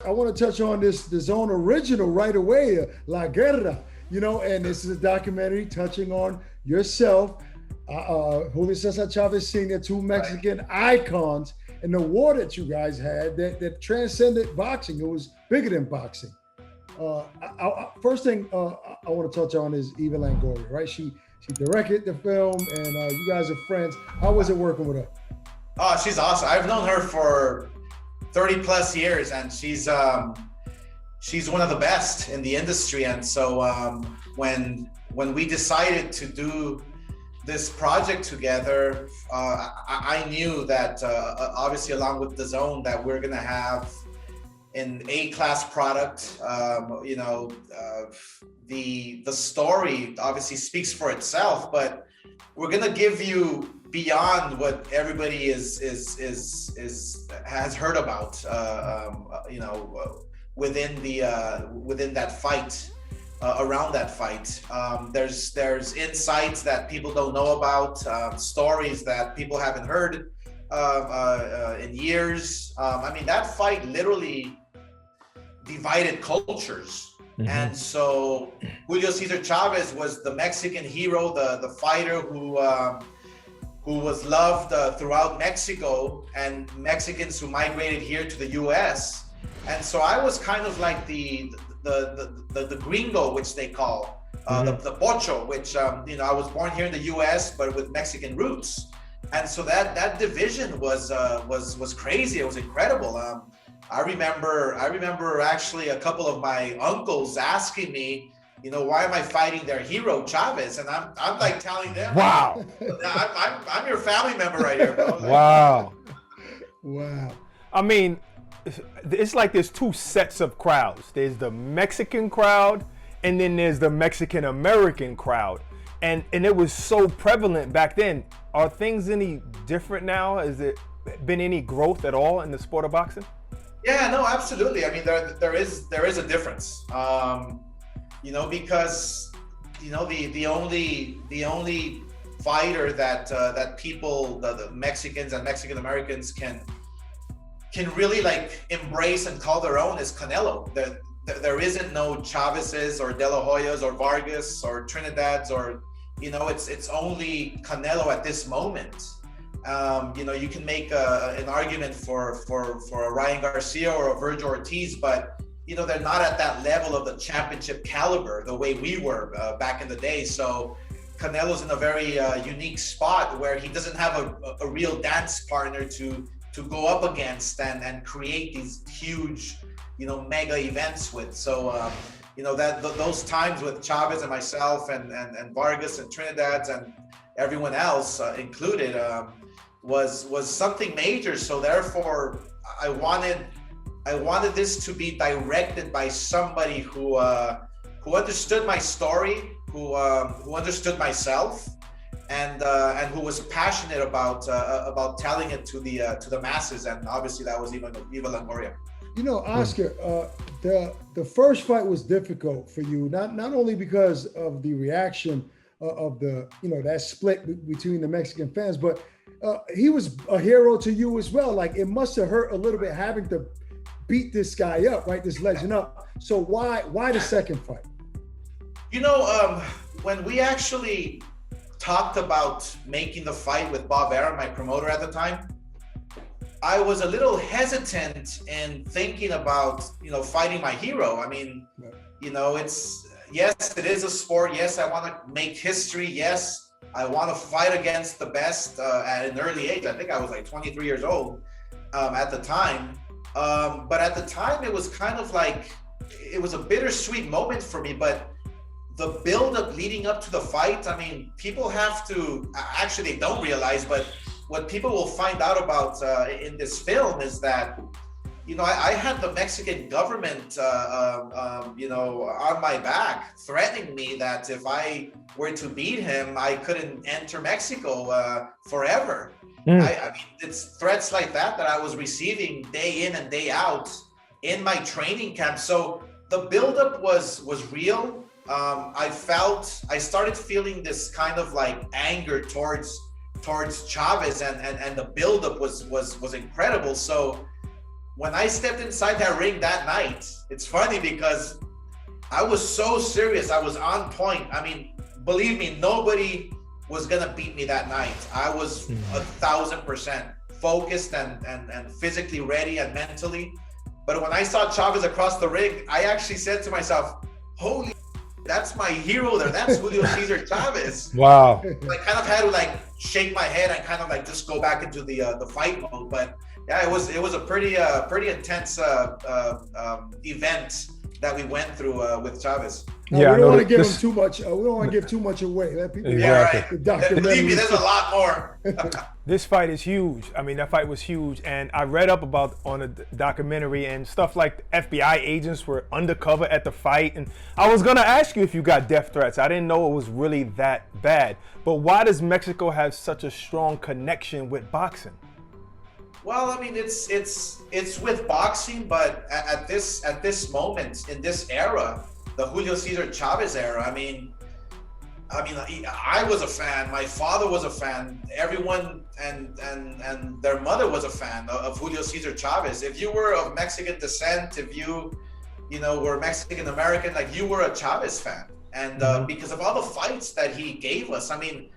I want to touch on this own original right away, La Guerra. You know, and this is a documentary touching on yourself, Julio Cesar Chavez Sr., two Mexican icons, and the war that you guys had that transcended boxing. It was bigger than boxing. First thing I want to touch on is Eva Longoria, right? She directed the film, and you guys are friends. How was it working with her? Oh, she's awesome. I've known her for 30 plus years, and she's one of the best in the industry. And so when we decided to do this project together, I knew that obviously along with Dazn that we're gonna have an A-class product. The story obviously speaks for itself, but we're gonna give you beyond what everybody has heard about. Within that fight, around that fight, there's insights that people don't know about, stories that people haven't heard in years. I mean, that fight literally divided cultures. Mm-hmm. And so Julio Cesar Chavez was the Mexican hero, the fighter who was loved throughout Mexico, and Mexicans who migrated here to the U.S. And so I was kind of like the gringo, which they call, the pocho, which I was born here in the U.S. but with Mexican roots. And so that division was crazy. It was incredible. I remember actually a couple of my uncles asking me, why am I fighting their hero Chavez? And I'm like telling them, wow, I'm your family member right here, bro. Wow. Wow. I mean, it's like there's two sets of crowds. There's the Mexican crowd, and then there's the Mexican American crowd. And it was so prevalent back then. Are things any different now? Has it been any growth at all in the sport of boxing? Yeah, no, absolutely. I mean, there is a difference. Because the only fighter that people, the Mexicans and Mexican Americans can really like embrace and call their own is Canelo. There isn't no Chavezes or De La Hoyas or Vargas or Trinidads or it's only Canelo at this moment. You can make an argument for a Ryan Garcia or a Virgil Ortiz, but they're not at that level of the championship caliber the way we were back in the day. So Canelo's in a very unique spot where he doesn't have a real dance partner to go up against and create these huge, mega events with. So, those times with Chavez and myself and Vargas and Trinidad and everyone else included was something major. So therefore, I wanted this to be directed by somebody who understood my story, who understood myself, and who was passionate about telling it to the masses. And obviously that was Eva Longoria. Oscar, the first fight was difficult for you, not only because of the reaction of the that split between the Mexican fans, but he was a hero to you as well. Like, it must have hurt a little bit having to beat this guy up, right? This legend up. So why the second fight? When we actually talked about making the fight with Bob Arum, my promoter at the time, I was a little hesitant in thinking about, fighting my hero. I mean, yes, it is a sport. Yes, I want to make history. Yes, I want to fight against the best at an early age. I think I was like 23 years old at the time. But at the time, it was kind of like, it was a bittersweet moment for me. But the build-up leading up to the fight, I mean, people have to, actually they don't realize, but what people will find out about in this film is that, I had the Mexican government, on my back, threatening me that if I were to beat him, I couldn't enter Mexico forever. I mean, it's threats like that I was receiving day in and day out in my training camp. So the buildup was real. I started feeling this kind of like anger towards Chavez, and the buildup was incredible. So when I stepped inside that ring that night, it's funny because I was so serious. I was on point. I mean, believe me, nobody was gonna beat me that night. I was 1,000% focused and physically ready and mentally. But when I saw Chavez across the ring, I actually said to myself, holy, that's my hero there. That's Julio Cesar Chavez. Wow. I kind of had to like shake my head and kind of like just go back into the fight mode. But yeah, it was a pretty intense event that we went through with Chavez. Yeah, we don't want to give him too much. We don't want to give too much away. Let people Exactly. Believe me, there's a lot more. This fight is huge. I mean, that fight was huge. And I read up about on a documentary and stuff like FBI agents were undercover at the fight. And I was going to ask you if you got death threats. I didn't know it was really that bad. But why does Mexico have such a strong connection with boxing? Well, I mean, it's with boxing, but at this moment in this era, the Julio Cesar Chavez era, I mean, I was a fan. My father was a fan. Everyone and their mother was a fan of Julio Cesar Chavez. If you were of Mexican descent, if you were Mexican American, like you were a Chavez fan, and because of all the fights that he gave us, I mean.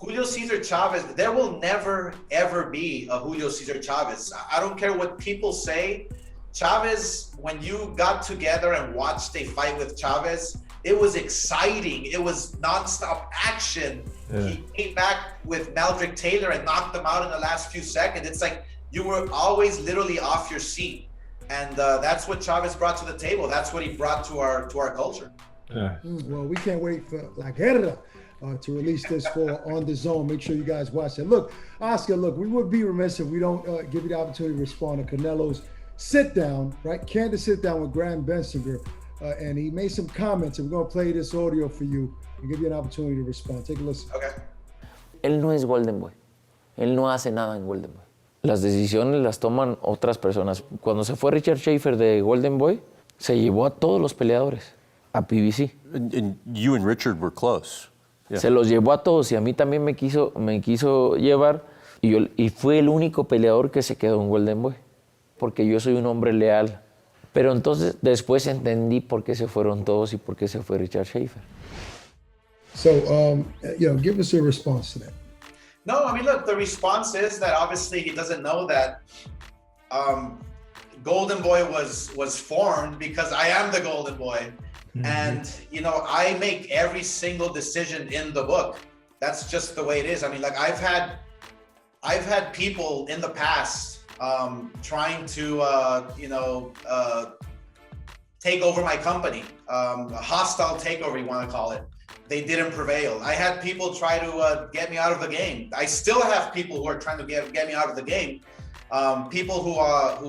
Julio Cesar Chavez, there will never, ever be a Julio Cesar Chavez. I don't care what people say. Chavez, when you got together and watched a fight with Chavez, it was exciting. It was nonstop action. Yeah. He came back with Meldrick Taylor and knocked him out in the last few seconds. It's like you were always literally off your seat. And that's what Chavez brought to the table. That's what he brought to our culture. Yeah. Well, we can't wait for La Guerra. To release this for On the Zone. Make sure you guys watch it. Look, Oscar, we would be remiss if we don't give you the opportunity to respond to Canelo's sit down, right? Candid sit down with Graham Bensinger, and he made some comments, and we're going to play this audio for you and give you an opportunity to respond. Take a listen. Okay. Él no es Golden Boy. Él no hace nada en Golden Boy. Las decisiones las toman otras personas. Cuando se fue Richard Schaefer de Golden Boy, se llevó a todos los peleadores a PBC. And you and Richard were close. Yeah. Se los llevó a todos y a mí también me quiso llevar y fue el único peleador que se quedó en Golden Boy porque yo soy un hombre leal. Pero entonces después entendí por qué se fueron todos y por qué se fue Richard Schaefer. So, give us a response to that. No, I mean, look, the response is that obviously he doesn't know that Golden Boy was formed because I am the Golden Boy. Mm-hmm. And, I make every single decision in the book. That's just the way it is. I mean, like I've had people in the past trying to, take over my company, a hostile takeover, you want to call it. They didn't prevail. I had people try to get me out of the game. I still have people who are trying to get me out of the game. People who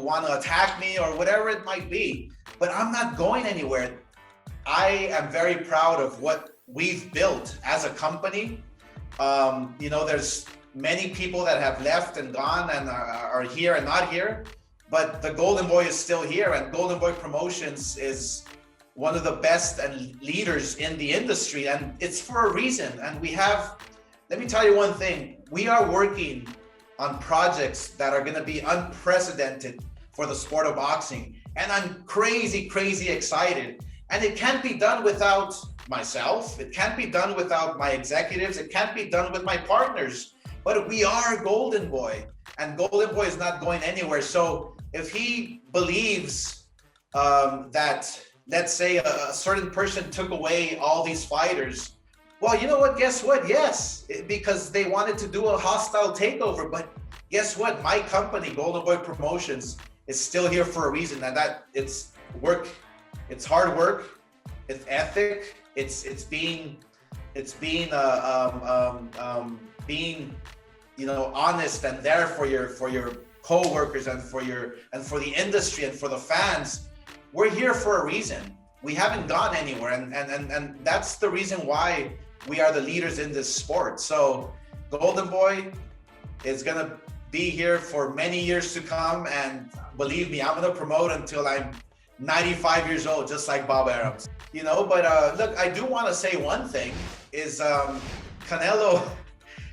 want to attack me or whatever it might be. But I'm not going anywhere. I am very proud of what we've built as a company. There's many people that have left and gone and are here and not here, but the Golden Boy is still here, and Golden Boy Promotions is one of the best and leaders in the industry, and it's for a reason. And let me tell you one thing, we are working on projects that are going to be unprecedented for the sport of boxing, and I'm crazy excited. And it can't be done without myself. It can't be done without my executives. It can't be done with my partners. But we are Golden Boy, and Golden Boy is not going anywhere. So if he believes that, let's say, a certain person took away all these fighters, well, you know what? Guess what? Yes, because they wanted to do a hostile takeover. But guess what? My company, Golden Boy Promotions, is still here for a reason, and that it's work. It's hard work, it's ethic, it's being honest and there for your co-workers and for the industry and for the fans. We're here for a reason. We haven't gone anywhere, and that's the reason why we are the leaders in this sport. So Golden Boy is gonna be here for many years to come, and believe me, I'm gonna promote until I'm 95 years old, just like Bob Arams. But look, I do want to say one thing is Canelo,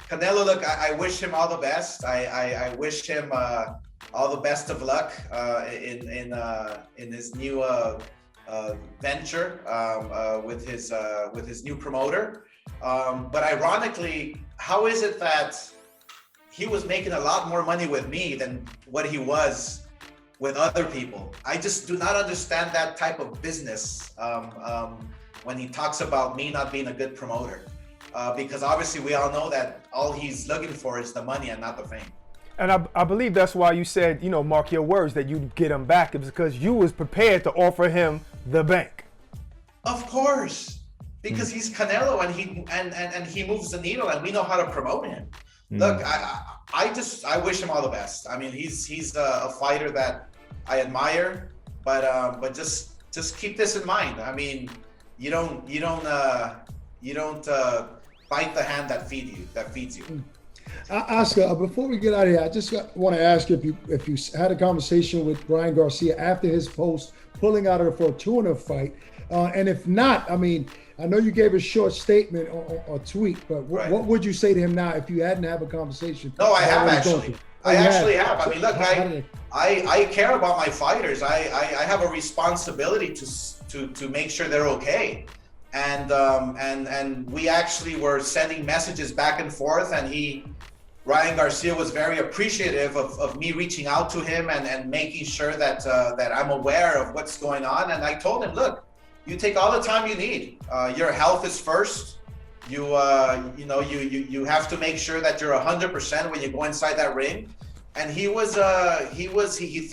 look, I wish him all the best. I wish him a all the best of luck in his new venture with his new promoter. But ironically, how is it that he was making a lot more money with me than what he was with other people? I just do not understand that type of business when he talks about me not being a good promoter. Because obviously we all know that all he's looking for is the money and not the fame. And I believe that's why you said, you know, mark your words, that you'd get him back. It was because you was prepared to offer him the bank. Of course, because he's Canelo and he moves the needle and we know how to promote him. Look, I wish him all the best. I mean, he's a fighter that I admire, but just keep this in mind. I mean, you don't bite the hand that feeds you. Oscar, before we get out of here, I just want to ask you if you had a conversation with Ryan Garcia after his post pulling out of the Fortuna fight, and if not, I mean, I know you gave a short statement or tweet, but what would you say to him now if you hadn't have a conversation? No, I have actually. I actually have. I mean, look, I care about my fighters. I have a responsibility to make sure they're okay. And we actually were sending messages back and forth, and Ryan Garcia was very appreciative of me reaching out to him and making sure that I'm aware of what's going on. And I told him, look, you take all the time you need. Your health is first. You have to make sure that you're 100% when you go inside that ring. And he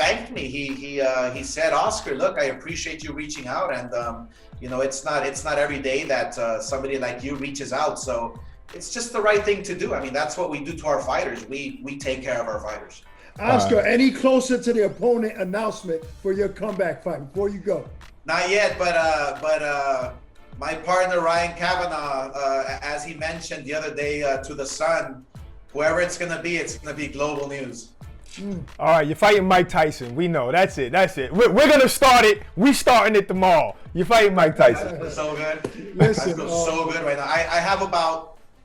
thanked me. He said, Oscar, look, I appreciate you reaching out, and it's not every day that somebody like you reaches out. So it's just the right thing to do. I mean, that's what we do to our fighters. We take care of our fighters. Oscar, any closer to the opponent announcement for your comeback fight before you go? Not yet, but my partner Ryan Kavanaugh, as he mentioned the other day to the Sun, whoever it's gonna be global news. All right, you're fighting Mike Tyson. We know. That's it. We're gonna start it. We starting it tomorrow. You're fighting Mike Tyson. That's so good. Listen, I feel so good right now.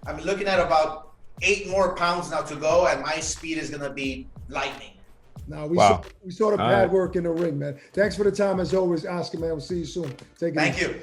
I'm looking at about 8 more pounds now to go, and my speed is gonna be lightning. Now we saw the pad work in the ring, man. Thanks for the time as always, Oscar, man. We'll see you soon. Take it easy. Thank you.